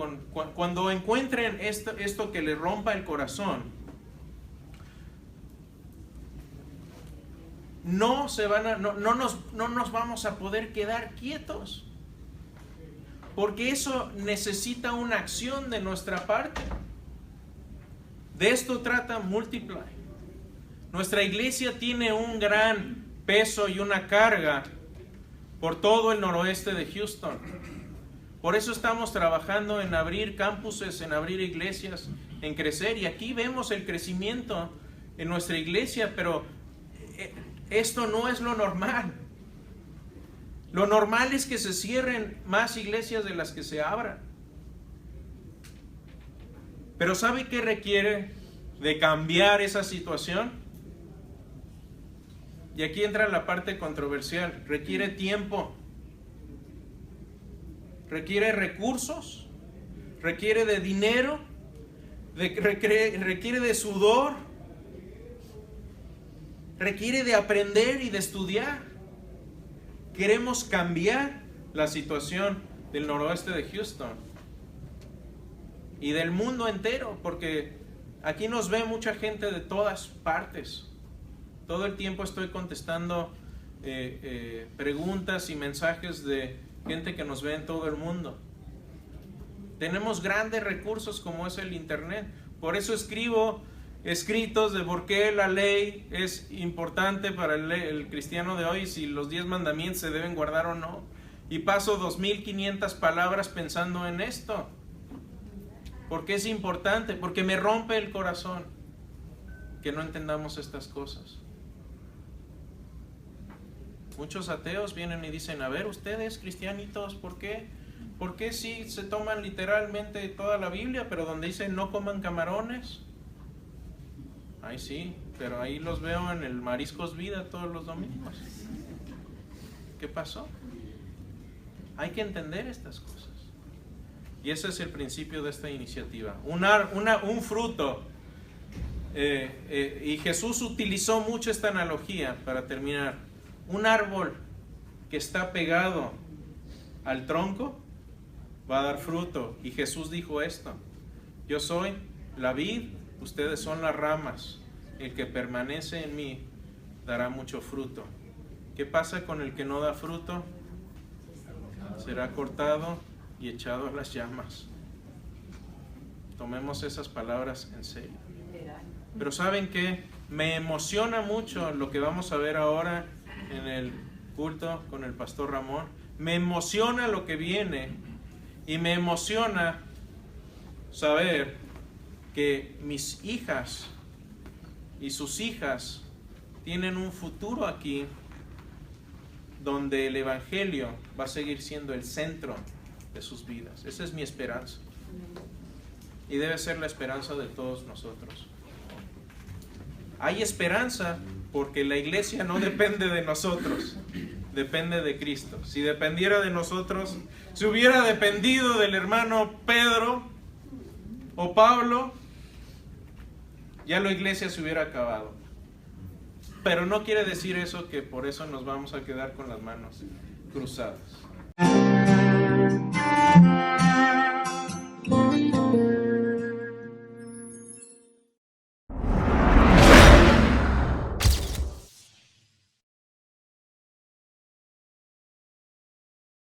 cuando encuentren esto que les rompa el corazón. No nos vamos a poder quedar quietos, porque eso necesita una acción de nuestra parte. De esto trata Multiply. Nuestra iglesia tiene un gran peso y una carga por todo el noroeste de Houston. Por eso estamos trabajando en abrir campuses, en abrir iglesias, en crecer. Y aquí vemos el crecimiento en nuestra iglesia, pero esto no es lo normal. Lo normal es que se cierren más iglesias de las que se abran. Pero ¿sabe qué requiere de cambiar esa situación? Y aquí entra la parte controversial. Requiere tiempo, requiere recursos, requiere de dinero, requiere de sudor, requiere de aprender y de estudiar. Queremos cambiar la situación del noroeste de Houston y del mundo entero, porque aquí nos ve mucha gente de todas partes. Todo el tiempo estoy contestando preguntas y mensajes de gente que nos ve en todo el mundo. Tenemos grandes recursos como es el internet. Por eso escribo escritos de por qué la ley es importante para el cristiano de hoy, si los 10 mandamientos se deben guardar o no. Y paso 2,500 palabras pensando en esto. ¿Por qué es importante? Porque me rompe el corazón que no entendamos estas cosas. Muchos ateos vienen y dicen, a ver, ustedes cristianitos, ¿por qué? ¿Por qué sí se toman literalmente toda la Biblia, pero donde dice no coman camarones? Ay, sí, pero ahí los veo en el Mariscos Vida todos los domingos. ¿Qué pasó? Hay que entender estas cosas. Y ese es el principio de esta iniciativa. Un fruto. Y Jesús utilizó mucho esta analogía para terminar. Un árbol que está pegado al tronco va a dar fruto. Y Jesús dijo esto: yo soy la vid, ustedes son las ramas. El que permanece en mí dará mucho fruto. ¿Qué pasa con el que no da fruto? será cortado y echado a las llamas. Tomemos esas palabras en serio. Pero ¿saben qué? Me emociona mucho lo que vamos a ver ahora en el culto con el pastor Ramón. Me emociona lo que viene y me emociona saber que mis hijas y sus hijas tienen un futuro aquí donde el Evangelio va a seguir siendo el centro de sus vidas. Esa es mi esperanza. Y debe ser la esperanza de todos nosotros. Hay esperanza porque la iglesia no depende de nosotros, depende de Cristo. Si dependiera de nosotros, si hubiera dependido del hermano Pedro o Pablo, ya la iglesia se hubiera acabado. Pero no quiere decir eso que por eso nos vamos a quedar con las manos cruzadas.